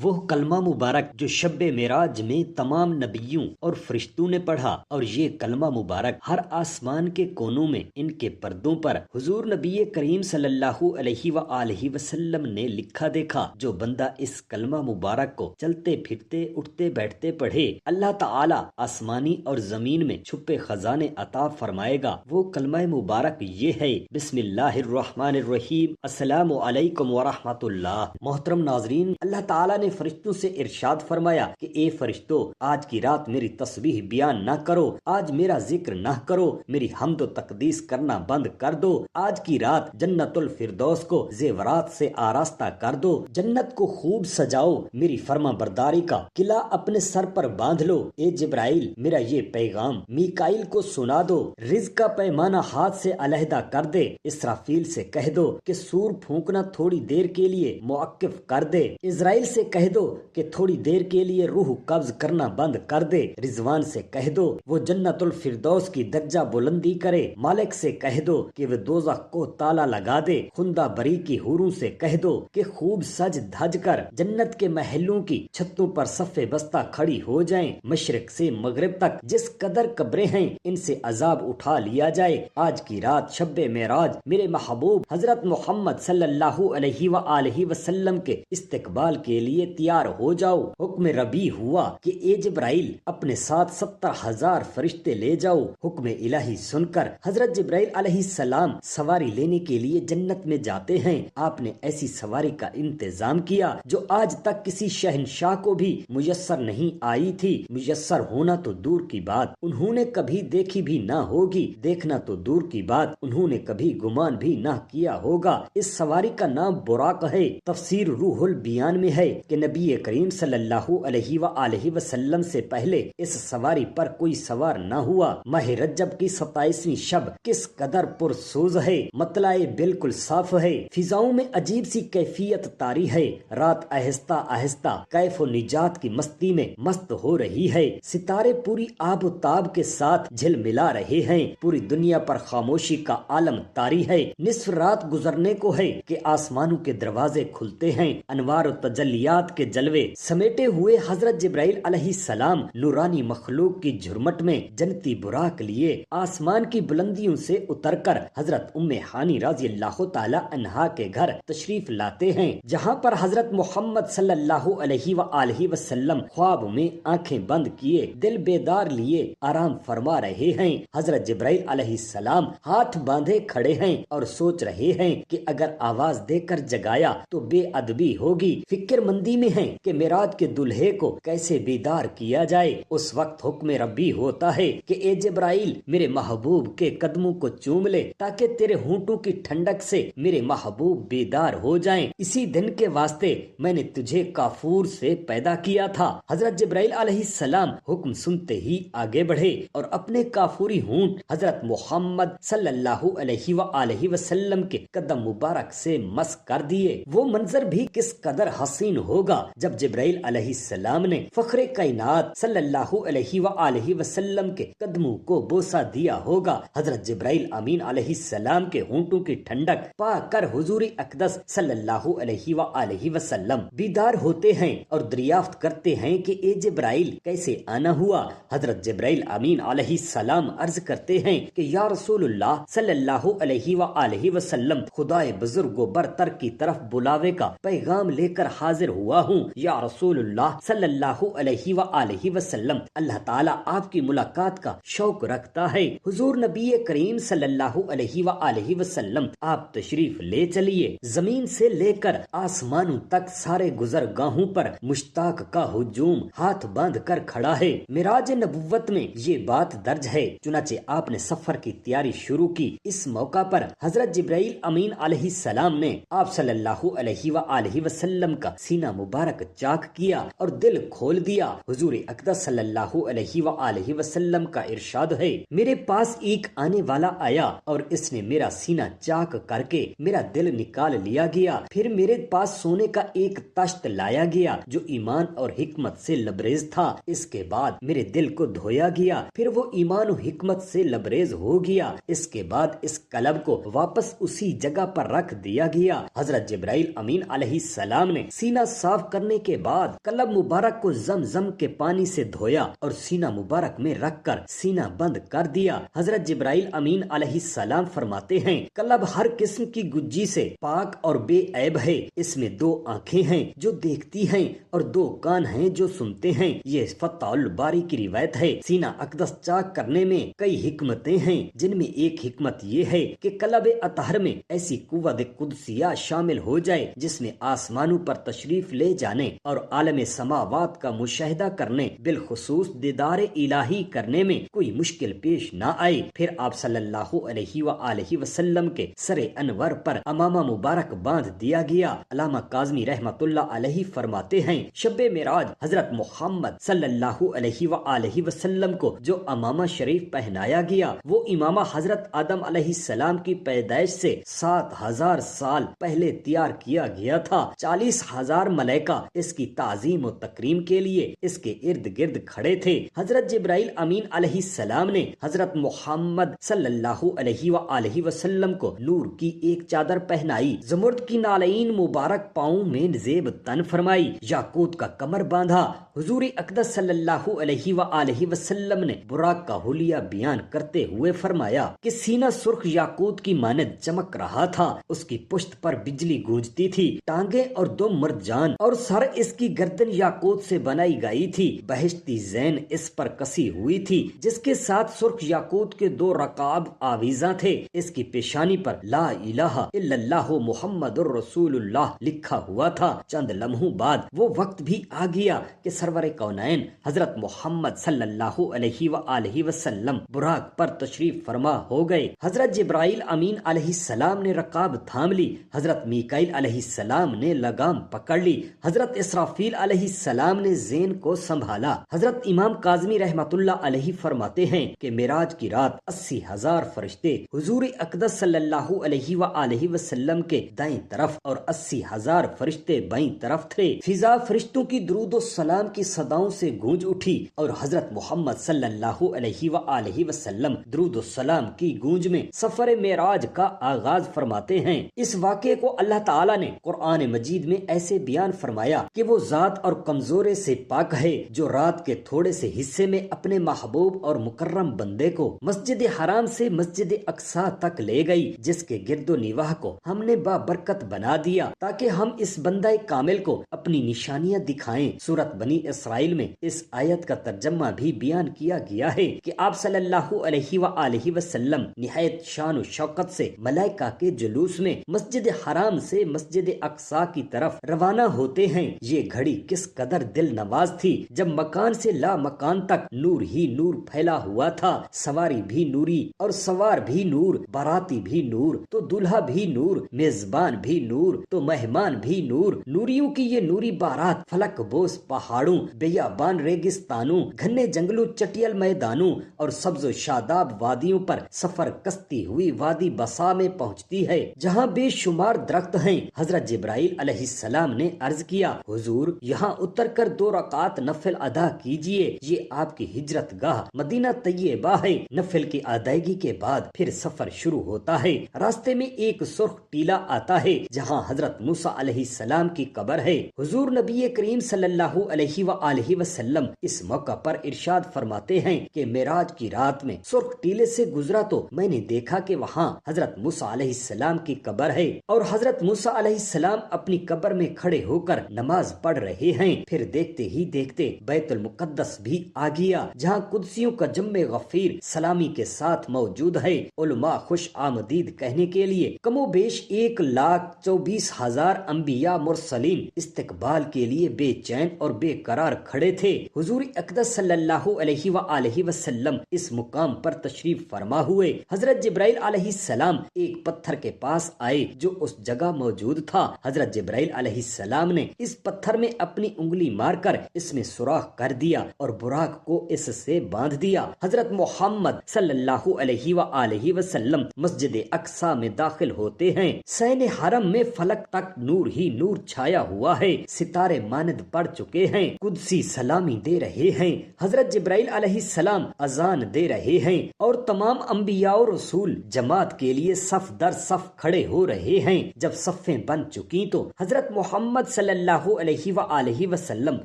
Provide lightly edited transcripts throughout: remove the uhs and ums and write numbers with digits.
وہ کلمہ مبارک جو شب معراج میں تمام نبیوں اور فرشتوں نے پڑھا، اور یہ کلمہ مبارک ہر آسمان کے کونوں میں ان کے پردوں پر حضور نبی کریم صلی اللہ علیہ وآلہ وسلم نے لکھا دیکھا۔ جو بندہ اس کلمہ مبارک کو چلتے پھرتے اٹھتے بیٹھتے پڑھے، اللہ تعالی آسمانی اور زمین میں چھپے خزانے عطا فرمائے گا۔ وہ کلمہ مبارک یہ ہے، بسم اللہ الرحمن الرحیم، السلام علیکم ورحمۃ اللہ۔ محترم ناظرین، اللہ تعالیٰ نے فرشتوں سے ارشاد فرمایا کہ اے فرشتو، آج کی رات میری تسبیح بیان نہ کرو، آج میرا ذکر نہ کرو، میری حمد و تقدیس کرنا بند کر دو۔ آج کی رات جنت الفردوس کو زیورات سے آراستہ کر دو، جنت کو خوب سجاؤ، میری فرما برداری کا قلعہ اپنے سر پر باندھ لو۔ اے جبرائیل، میرا یہ پیغام میکائیل کو سنا دو، رزق کا پیمانہ ہاتھ سے علیحدہ کر دے۔ اسرافیل سے کہہ دو کہ سور پھونکنا تھوڑی دیر کے لیے موقف کر دے۔ اسرائیل سے کہہ دو کہ تھوڑی دیر کے لیے روح قبض کرنا بند کر دے۔ رضوان سے کہہ دو وہ جنت الفردوس کی درجہ بلندی کرے۔ مالک سے کہہ دو کہ وہ دوزخ کو تالا لگا دے۔ خندہ بری کی حوروں سے کہہ دو کہ خوب سج دھج کر جنت کے محلوں کی چھتوں پر صف بستہ کھڑی ہو جائیں۔ مشرق سے مغرب تک جس قدر قبریں ہیں ان سے عذاب اٹھا لیا جائے۔ آج کی رات شب معراج میرے محبوب حضرت محمد صلی اللہ علیہ وآلہ وسلم کے استقبال کے لیے تیار ہو جاؤ۔ حکم ربی ہوا کہ اے جبرائیل، اپنے ساتھ 70,000 فرشتے لے جاؤ۔ حکم الہی سن کر حضرت جبرائیل علیہ السلام سواری لینے کے لیے جنت میں جاتے ہیں۔ آپ نے ایسی سواری کا انتظام کیا جو آج تک کسی شہنشاہ کو بھی میسر نہیں آئی تھی۔ میسر ہونا تو دور کی بات انہوں نے کبھی دیکھی بھی نہ ہوگی، دیکھنا تو دور کی بات انہوں نے کبھی گمان بھی نہ کیا ہوگا۔ اس سواری کا نام براق ہے۔ تفسیر روح البیان میں ہے کہ نبی کریم صلی اللہ علیہ وآلہ وسلم سے پہلے اس سواری پر کوئی سوار نہ ہوا۔ ماہ رجب کی 27ویں شب کس قدر پرسوز ہے، مطلع بالکل صاف ہے، فضاؤں میں عجیب سی کیفیت طاری ہے۔ رات آہستہ آہستہ کیف و نجات کی مستی میں مست ہو رہی ہے۔ ستارے پوری آب و تاب کے ساتھ جھل ملا رہے ہیں۔ پوری دنیا پر خاموشی کا عالم طاری ہے۔ نصف رات گزرنے کو ہے کہ آسمانوں کے دروازے کھلتے ہیں۔ انوار و تجلیات کے جلوے سمیٹے ہوئے حضرت جبرائیل علیہ السلام نورانی مخلوق کی جھرمٹ میں جنتی براق لیے آسمان کی بلندیوں سے اتر کر حضرت ام ہانی رضی اللہ تعالی عنہا کے گھر تشریف لاتے ہیں، جہاں پر حضرت محمد صلی اللہ علیہ وآلہ وسلم خواب میں آنکھیں بند کیے دل بیدار لیے آرام فرما رہے ہیں۔ حضرت جبرائیل علیہ السلام ہاتھ باندھے کھڑے ہیں اور سوچ رہے ہیں کہ اگر آواز دے کر جگایا تو بے ادبی ہوگی۔ فکر مندی میں ہیں کہ معراج کے دلہے کو کیسے بیدار کیا جائے۔ اس وقت حکم ربی ہوتا ہے کہ اے جبرائیل، میرے محبوب کے قدموں کو چوم لے تاکہ تیرے ہونٹوں کی ٹھنڈک سے میرے محبوب بیدار ہو جائیں۔ اسی دن کے واسطے میں نے تجھے کافور سے پیدا کیا تھا۔ حضرت جبرائیل علیہ السلام حکم سنتے ہی آگے بڑھے اور اپنے کافوری ہونٹ حضرت محمد صلی اللہ علیہ وآلہ وسلم کے قدم مبارک سے مس کر دیے۔ وہ منظر بھی کس قدر حسین ہوگا جب جبرائیل علیہ السلام نے فخر کائنات صلی اللہ علیہ وآلہ وسلم کے قدموں کو بوسہ دیا ہوگا۔ حضرت جبرائیل امین علیہ السلام کے ہونٹوں کی ٹھنڈک پا کر حضور اقدس صلی اللہ علیہ وآلہ وسلم بیدار ہوتے ہیں اور دریافت کرتے ہیں کہ اے جبرائیل کیسے آنا ہوا۔ حضرت جبرائیل امین علیہ السلام عرض کرتے ہیں کہ یا رسول اللہ صلی اللہ علیہ وآلہ وسلم، خدائے بزرگ و برتر کی طرف بلاوے کا پیغام لے کر حاضر ہوا ہوں۔ یا رسول اللہ صلی اللہ علیہ وآلہ وسلم، اللہ تعالیٰ آپ کی ملاقات کا شوق رکھتا ہے۔ حضور نبی کریم صلی اللہ علیہ وآلہ وسلم، آپ تشریف لے چلیے۔ زمین سے لے کر آسمانوں تک سارے گزرگاہوں پر مشتاق کا ہجوم ہاتھ باندھ کر کھڑا ہے۔ معراج نبوت میں یہ بات درج ہے۔ چنانچہ آپ نے سفر کی تیاری شروع کی۔ اس موقع پر حضرت جبرائیل امین علیہ السلام نے آپ صلی اللہ علیہ وآلہ وسلم کا سینہ مبارک چاک کیا اور دل کھول دیا۔ حضور اقدس صلی اللہ علیہ وآلہ وسلم کا ارشاد ہے، میرے پاس ایک آنے والا آیا اور اس نے میرا سینہ چاک کر کے میرا دل نکال لیا گیا۔ پھر میرے پاس سونے کا ایک تشت لایا گیا جو ایمان اور حکمت سے لبریز تھا۔ اس کے بعد میرے دل کو دھویا گیا، پھر وہ ایمان و حکمت سے لبریز ہو گیا۔ اس کے بعد اس قلب کو واپس اسی جگہ پر رکھ دیا گیا۔ حضرت جبرائیل امین علیہ السلام نے سینہ صاف صاف کرنے کے بعد قلب مبارک کو زمزم کے پانی سے دھویا اور سینہ مبارک میں رکھ کر سینہ بند کر دیا۔ حضرت جبرائیل امین علیہ السلام فرماتے ہیں قلب ہر قسم کی گجی سے پاک اور بے عیب ہے، اس میں 2 آنکھیں ہیں جو دیکھتی ہیں اور 2 کان ہیں جو سنتے ہیں۔ یہ فتح الباری کی روایت ہے۔ سینہ اقدس چاک کرنے میں کئی حکمتیں ہیں، جن میں ایک حکمت یہ ہے کہ قلب اطہر میں ایسی قوت قدسیہ شامل ہو جائے جس میں آسمانوں پر تشریف لے جانے اور عالم سماوات کا مشاہدہ کرنے، بالخصوص دیدار الہی کرنے میں کوئی مشکل پیش نہ آئے۔ پھر آپ صلی اللہ علیہ وآلہ وسلم کے سر انور پر امامہ مبارک باندھ دیا گیا۔ علامہ کاظمی رحمۃ اللہ علیہ فرماتے ہیں شب معراج حضرت محمد صلی اللہ علیہ وآلہ وسلم کو جو امامہ شریف پہنایا گیا وہ امامہ حضرت آدم علیہ السلام کی پیدائش سے 7000 سال پہلے تیار کیا گیا تھا۔ 40,000 ملائکہ اس کی تعظیم و تکریم کے لیے اس کے ارد گرد کھڑے تھے۔ حضرت جبرائیل امین علیہ السلام نے حضرت محمد صلی اللہ علیہ وآلہ وسلم کو نور کی ایک چادر پہنائی، زمرد کی نالین مبارک پاؤں میں زیب تن فرمائی، یاقوت کا کمر باندھا۔ حضور اقدس صلی اللہ علیہ وآلہ وسلم نے براق کا حلیہ بیان کرتے ہوئے فرمایا کہ سینہ سرخ یاقوت کی مانند چمک رہا تھا، اس کی پشت پر بجلی گونجتی تھی، ٹانگیں اور 2 مرجان اور سر اس کی گردن یاقوت سے بنائی گئی تھی، بہشتی زین اس پر کسی ہوئی تھی جس کے ساتھ سرخ یاقوت کے 2 رکاب آویزاں تھے، اس کی پیشانی پر لا الہ الا اللہ محمد الرسول اللہ لکھا ہوا تھا۔ چند لمحوں بعد وہ وقت بھی آ گیا کہ سرور کونین حضرت محمد صلی اللہ علیہ وآلہ وسلم براق پر تشریف فرما ہو گئے۔ حضرت جبرائیل امین علیہ السلام نے رکاب تھام لی، حضرت میکائیل علیہ السلام نے لگام پکڑ لی، حضرت اسرافیل علیہ السلام نے زین کو سنبھالا۔ حضرت امام کاظمی رحمۃ اللہ علیہ فرماتے ہیں کہ معراج کی رات 80,000 فرشتے حضور اقدس صلی اللہ علیہ وآلہ وسلم کے دائیں طرف اور 80,000 فرشتے بائیں طرف تھے۔ فضا فرشتوں کی درود و سلام کی صداؤں سے گونج اٹھی اور حضرت محمد صلی اللہ علیہ وآلہ وسلم درود و سلام کی گونج میں سفر معراج کا آغاز فرماتے ہیں۔ اس واقعے کو اللہ تعالیٰ نے قرآن مجید میں ایسے بیان فرمایا کہ وہ ذات اور کمزورے سے پاک ہے جو رات کے تھوڑے سے حصے میں اپنے محبوب اور مکرم بندے کو مسجد حرام سے مسجد اقصی تک لے گئی، جس کے گرد و نواح کو ہم نے بابرکت بنا دیا تاکہ ہم اس بندہ کامل کو اپنی نشانیاں دکھائیں۔ سورت بنی اسرائیل میں اس آیت کا ترجمہ بھی بیان کیا گیا ہے کہ آپ صلی اللہ علیہ وآلہ وسلم نہایت شان و شوکت سے ملائکہ کے جلوس میں مسجد حرام سے مسجد اقصی کی طرف روانہ ہوتے ہیں۔ یہ گھڑی کس قدر دل نواز تھی جب مکان سے لا مکان تک نور ہی نور پھیلا ہوا تھا، سواری بھی نوری اور سوار بھی نور، باراتی بھی نور تو دلہا بھی نور، میزبان بھی نور تو مہمان بھی نور۔ نوریوں کی یہ نوری بارات فلک بوس پہاڑوں، بیابان ریگستانوں، گھنے جنگلوں، چٹیل میدانوں اور سبز و شاداب وادیوں پر سفر کستی ہوئی وادی بسا میں پہنچتی ہے جہاں بے شمار درخت ہیں۔ حضرت جبرائیل علیہ السلام نے عرض کیا حضور یہاں اتر کر 2 رکعات نفل ادا کیجئے، یہ آپ کی ہجرت گاہ مدینہ طیبہ ہے۔ نفل کی ادائیگی کے بعد پھر سفر شروع ہوتا ہے۔ راستے میں ایک سرخ ٹیلا آتا ہے جہاں حضرت موسیٰ علیہ السلام کی قبر ہے۔ حضور نبی کریم صلی اللہ علیہ وآلہ وسلم اس موقع پر ارشاد فرماتے ہیں کہ معراج کی رات میں سرخ ٹیلے سے گزرا تو میں نے دیکھا کہ وہاں حضرت موسیٰ علیہ السلام کی قبر ہے اور حضرت موسیٰ علیہ السلام اپنی قبر میں کھڑے ہو کر نماز پڑھ رہے ہیں۔ پھر دیکھتے ہی دیکھتے بیت المقدس بھی آ گیا جہاں قدسیوں کا جم غفیر سلامی کے ساتھ موجود ہے۔ علماء خوش آمدید کہنے کے لیے کم و بیش 1,24,000 انبیاء مرسلین استقبال کے لیے بے چین اور بے قرار کھڑے تھے۔ حضور اقدس صلی اللہ علیہ وآلہ وسلم اس مقام پر تشریف فرما ہوئے۔ حضرت جبرائیل علیہ السلام ایک پتھر کے پاس آئے جو اس جگہ موجود تھا۔ حضرت جبرائیل علیہ السلام نے اس پتھر میں اپنی انگلی مار کر اس میں سوراخ کر دیا اور براق کو اس سے باندھ دیا۔ حضرت محمد صلی اللہ علیہ وآلہ وسلم مسجد اقصی میں داخل ہوتے ہیں۔ سین حرم میں فلک تک نور ہی نور چھایا ہوا ہے، ستارے ماند پڑ چکے ہیں، قدسی سلامی دے رہے ہیں، حضرت جبرائیل علیہ السلام اذان دے رہے ہیں اور تمام انبیاء و رسول جماعت کے لیے صف در صف کھڑے ہو رہے ہیں۔ جب صفیں بن چکی تو حضرت محمد صلی صلی اللہ علیہ وآلہ وسلم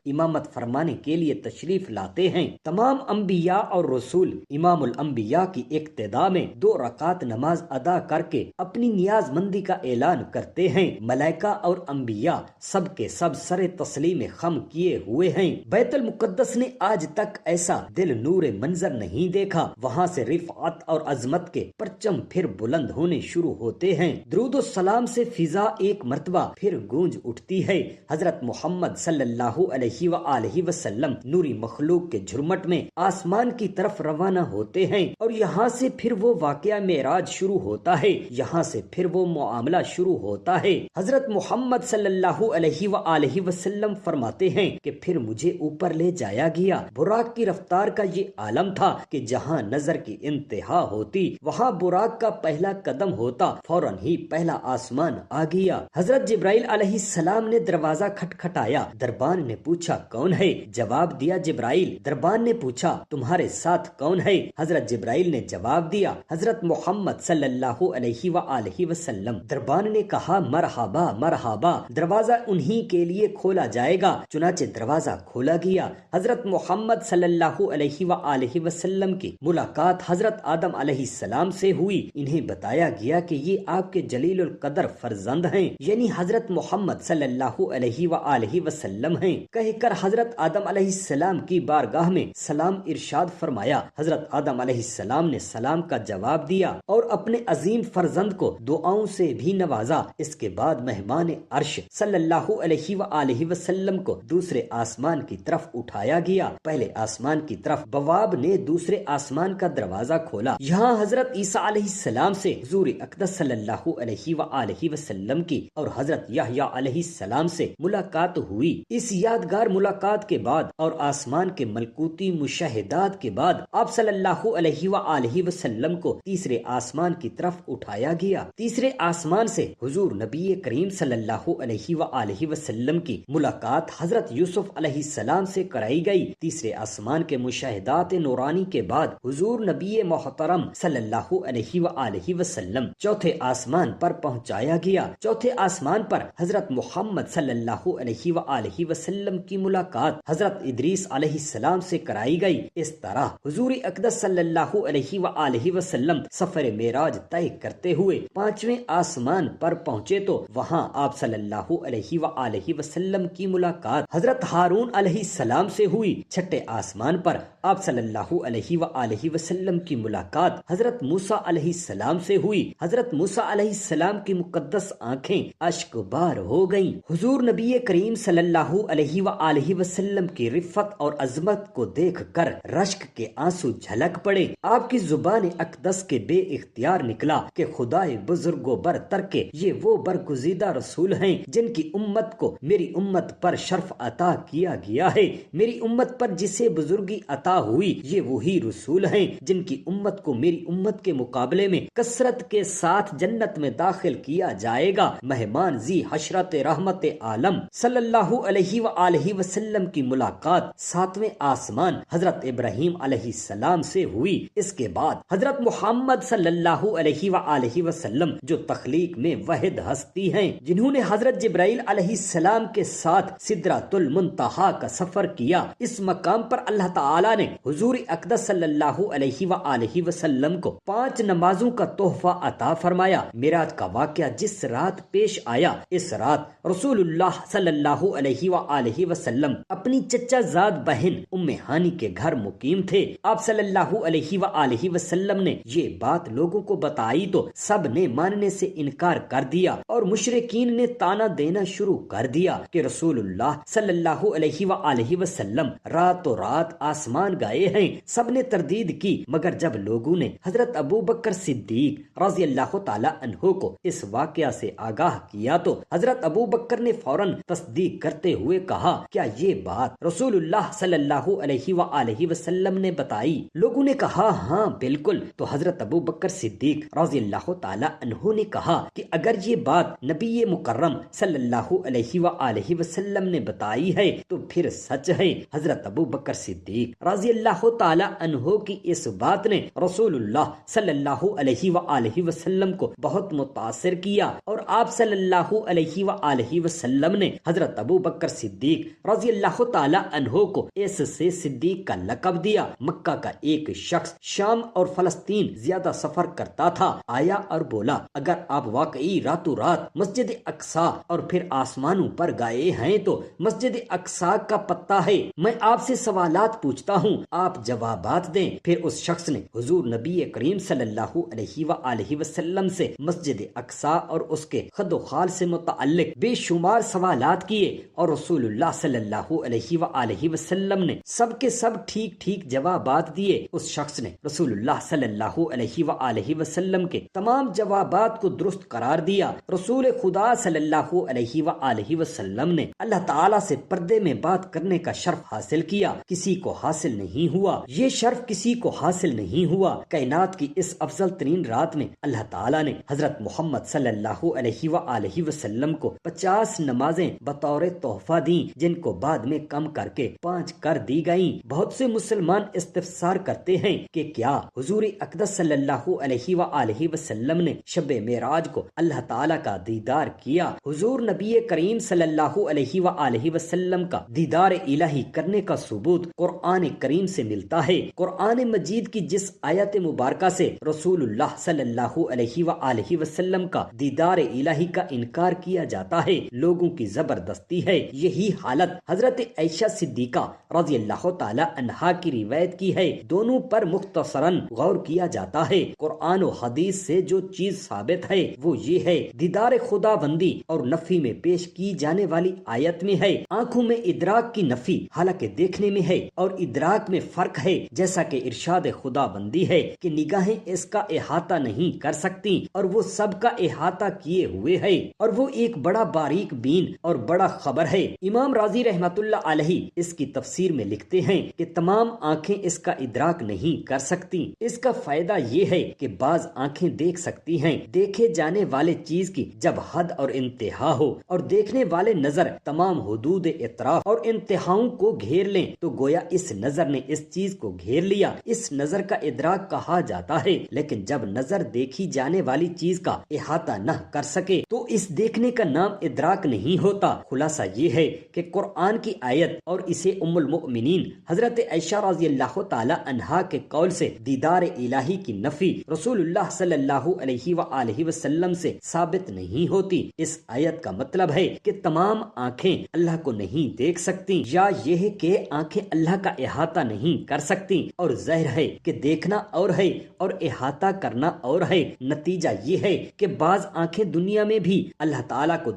امامت فرمانے کے لیے تشریف لاتے ہیں۔ تمام انبیاء اور رسول امام الانبیاء کی اقتداء میں 2 رکعت نماز ادا کر کے اپنی نیاز مندی کا اعلان کرتے ہیں۔ ملائکہ اور انبیاء سب کے سب سر تسلیم خم کیے ہوئے ہیں۔ بیت المقدس نے آج تک ایسا دل نور منظر نہیں دیکھا۔ وہاں سے رفعت اور عظمت کے پرچم پھر بلند ہونے شروع ہوتے ہیں۔ درود و سلام سے فضا ایک مرتبہ پھر گونج اٹھتی ہے۔ حضرت محمد صلی اللہ علیہ وآلہ وسلم نوری مخلوق کے جھرمٹ میں آسمان کی طرف روانہ ہوتے ہیں، اور یہاں سے پھر وہ واقعہ معراج شروع ہوتا ہے۔ یہاں سے پھر وہ معاملہ شروع ہوتا ہے۔ حضرت محمد صلی اللہ علیہ وآلہ وسلم فرماتے ہیں کہ پھر مجھے اوپر لے جایا گیا۔ براق کی رفتار کا یہ عالم تھا کہ جہاں نظر کی انتہا ہوتی وہاں براق کا پہلا قدم ہوتا، فوراً ہی پہلا آسمان آ گیا۔ حضرت جبرائیل علیہ السلام نے دروازہ کھٹکھٹایا۔ دربان نے پوچھا کون ہے؟ جواب دیا جبرائیل۔ دربان نے پوچھا تمہارے ساتھ کون ہے؟ حضرت جبرائیل نے جواب دیا حضرت محمد صلی اللہ علیہ وآلہ وسلم۔ دربان نے کہا مرحبا مرحبا، دروازہ انہی کے لیے کھولا جائے گا۔ چنانچہ دروازہ کھولا گیا۔ حضرت محمد صلی اللہ علیہ وآلہ وسلم کی ملاقات حضرت آدم علیہ السلام سے ہوئی۔ انہیں بتایا گیا کہ یہ آپ کے جلیل القدر فرزند ہیں، یعنی حضرت محمد صلی اللہ علیہ وآلہ وسلم ہیں۔ کہہ کر حضرت آدم علیہ السلام کی بارگاہ میں سلام ارشاد فرمایا۔ حضرت آدم علیہ السلام نے سلام کا جواب دیا اور اپنے عظیم فرزند کو دعاؤں سے بھی نوازا۔ اس کے بعد مہمان عرش صلی اللہ علیہ وآلہ وسلم کو دوسرے آسمان کی طرف اٹھایا گیا۔ پہلے آسمان کی طرف بواب نے دوسرے آسمان کا دروازہ کھولا۔ یہاں حضرت عیسیٰ علیہ السلام سے حضور اقدس صلی اللہ علیہ وآلہ وسلم کی اور حضرت یحییٰ علیہ السلام سے ملاقات ہوئی۔ اس یادگار ملاقات کے بعد اور آسمان کے ملکوتی مشاہدات کے بعد آپ صلی اللہ علیہ وآلہ وسلم کو تیسرے آسمان کی طرف اٹھایا گیا۔ تیسرے آسمان سے حضور نبی کریم صلی اللہ علیہ وآلہ وسلم کی ملاقات حضرت یوسف علیہ السلام سے کرائی گئی۔ تیسرے آسمان کے مشاہدات نورانی کے بعد حضور نبی محترم صلی اللہ علیہ وآلہ وسلم چوتھے آسمان پر پہنچایا گیا۔ چوتھے آسمان پر حضرت محمد صلی اللہ علیہ وآلہ وسلم کی ملاقات حضرت ادریس علیہ السلام سے کرائی گئی۔ اس طرح حضور اقدس صلی اللہ علیہ وآلہ وسلم سفر معراج طے کرتے ہوئے پانچویں آسمان پر پہنچے تو وہاں آپ صلی اللہ علیہ وآلہ وسلم کی ملاقات حضرت ہارون علیہ السلام سے ہوئی۔ چھٹے آسمان پر آپ صلی اللہ علیہ وآلہ وسلم کی ملاقات حضرت موسیٰ علیہ السلام سے ہوئی۔ حضرت موسیٰ علیہ السلام کی مقدس آنکھیں اشک بار ہو گئیں۔ حضور نبی کریم صلی اللہ علیہ وآلہ وسلم کی رفت اور عظمت کو دیکھ کر رشک کے آنسو جھلک پڑے۔ آپ کی زبان اقدس کے بے اختیار نکلا کہ خدائے بزرگ و برتر کے یہ وہ برگزیدہ رسول ہیں جن کی امت کو میری امت پر شرف عطا کیا گیا ہے۔ میری امت پر جسے بزرگی عطا ہوئی یہ وہی رسول ہیں جن کی امت کو میری امت کے مقابلے میں کثرت کے ساتھ جنت میں داخل کیا جائے گا۔ مہمان ذی حشرت رحمت عالم صلی اللہ علیہ وآلہ وسلم کی ملاقات ساتویں آسمان حضرت ابراہیم علیہ السلام سے ہوئی۔ اس کے بعد حضرت محمد صلی اللہ علیہ وآلہ وسلم جو تخلیق میں واحد ہستی ہیں، جنہوں نے حضرت جبرائیل علیہ السلام کے ساتھ سدرۃ المنتہا کا سفر کیا، اس مقام پر اللہ تعالی نے حضور اقدس صلی اللہ علیہ وآلہ وسلم کو 5 نمازوں کا تحفہ عطا فرمایا۔ معراج کا واقعہ جس رات پیش آیا، اس رات رسول اللہ صلی اللہ علیہ وآلہ وسلم اپنی چچا زاد بہن ام ہانی کے گھر مقیم تھے۔ آپ صلی اللہ علیہ وآلہ وسلم نے یہ بات لوگوں کو بتائی تو سب نے ماننے سے انکار کر دیا اور مشرکین نے طعنہ دینا شروع کر دیا کہ رسول اللہ صلی اللہ علیہ وآلہ وسلم راتوں رات آسمان گئے ہیں۔ سب نے تردید کی، مگر جب لوگوں نے حضرت ابو بکر صدیق رضی اللہ تعالی عنہ کو اس واقعہ سے آگاہ کیا تو حضرت ابو بکر نے فوراً تصدیق کرتے ہوئے کہا کیا یہ بات رسول اللہ صلی اللہ علیہ وآلہ وسلم نے بتائی؟ لوگوں نے کہا ہاں بالکل۔ تو حضرت ابو بکر صدیق رضی اللہ تعالی عنہ نے کہا کہ اگر یہ بات نبی مکرم صلی اللہ علیہ وآلہ وسلم نے بتائی ہے تو پھر سچ ہے۔ حضرت ابو بکر صدیق رضی رضی اللہ تعالی عنہ کی اس بات نے رسول اللہ صلی اللہ علیہ وآلہ وسلم کو بہت متاثر کیا، اور آپ صلی اللہ علیہ وآلہ وسلم نے حضرت ابو بکر صدیق رضی اللہ تعالی عنہ کو اس سے صدیق کا لقب دیا۔ مکہ کا ایک شخص شام اور فلسطین زیادہ سفر کرتا تھا، آیا اور بولا اگر آپ واقعی راتوں رات مسجد اقصی اور پھر آسمانوں پر گئے ہیں تو مسجد اقصی کا پتہ ہے، میں آپ سے سوالات پوچھتا ہوں، آپ جوابات دیں۔ پھر اس شخص نے حضور نبی کریم صلی اللہ علیہ وآلہ وسلم سے مسجد اقصی اور اس کے خد و خال سے متعلق بے شمار سوالات کیے، اور رسول اللہ صلی اللہ علیہ وآلہ وسلم نے سب کے سب ٹھیک ٹھیک جوابات دیے۔ اس شخص نے رسول اللہ صلی اللہ علیہ وآلہ وسلم کے تمام جوابات کو درست قرار دیا۔ رسول خدا صلی اللہ علیہ وآلہ وسلم نے اللہ تعالیٰ سے پردے میں بات کرنے کا شرف حاصل کیا، کسی کو حاصل نہیں ہوا، یہ شرف کسی کو حاصل نہیں ہوا۔ کائنات کی اس افضل ترین رات میں اللہ تعالیٰ نے حضرت محمد صلی اللہ علیہ وآلہ وسلم کو 50 نمازیں بطور تحفہ دیں، جن کو بعد میں کم کر کے 5 کر دی گئیں۔ بہت سے مسلمان استفسار کرتے ہیں کہ کیا حضور اقدس صلی اللہ علیہ وآلہ وسلم نے شب معراج کو اللہ تعالیٰ کا دیدار کیا؟ حضور نبی کریم صلی اللہ علیہ وآلہ وسلم کا دیدار الہی کرنے کا ثبوت قرآن کریم سے ملتا ہے۔ قرآن مجید کی جس آیت مبارکہ سے رسول اللہ صلی اللہ علیہ وآلہ وسلم کا دیدار الہی کا انکار کیا جاتا ہے، لوگوں کی زبردستی ہے۔ یہی حالت حضرت عائشہ صدیقہ رضی اللہ تعالی عنہا کی روایت کی ہے۔ دونوں پر مختصراً غور کیا جاتا ہے۔ قرآن و حدیث سے جو چیز ثابت ہے وہ یہ ہے، دیدار خدا بندی اور نفی میں پیش کی جانے والی آیت میں ہے آنکھوں میں ادراک کی نفی، حالانکہ دیکھنے میں ہے اور ادراک میں فرق ہے، جیسا کہ ارشاد خدا بندی ہے کہ نگاہیں اس کا احاطہ نہیں کر سکتی اور وہ سب کا احاطہ کیے ہوئے ہے، اور وہ ایک بڑا باریک بین اور بڑا خبر ہے۔ امام راضی رحمت اللہ علیہ اس کی تفسیر میں لکھتے ہیں کہ تمام آنکھیں اس کا ادراک نہیں کر سکتی۔ اس کا فائدہ یہ ہے کہ بعض آنکھیں دیکھ سکتی ہیں دیکھے جانے والے چیز کی جب حد اور انتہا ہو، اور دیکھنے والے نظر تمام حدود اطراف اور انتہاؤں کو گھیر لیں تو گویا اس نظر نے اس چیز کو گھیر لیا، اس نظر کا ادراک کہا جاتا ہے۔ لیکن جب نظر دیکھی جانے والی چیز کا احاطہ نہ کر سکے تو اس دیکھنے کا نام ادراک نہیں ہوتا۔ خلاصہ یہ ہے کہ قرآن کی آیت اور اسے ام المؤمنین حضرت عائشہ رضی اللہ تعالی عنہا کے قول سے دیدار الہی کی نفی رسول اللہ صلی اللہ علیہ وآلہ وسلم سے ثابت نہیں ہوتی۔ اس آیت کا مطلب ہے کہ تمام آنکھیں اللہ کو نہیں دیکھ سکتی، یا یہ کہ آنکھیں اللہ کا احاطہ نہیں کر سکتی، اور ظاہر ہے کہ دیکھنا اور ہے اور احاطہ کرنا اور ہے۔ نتیجہ یہ ہے کہ بعض آنکھیں دنیا میں بھی اللہ تعالیٰ کو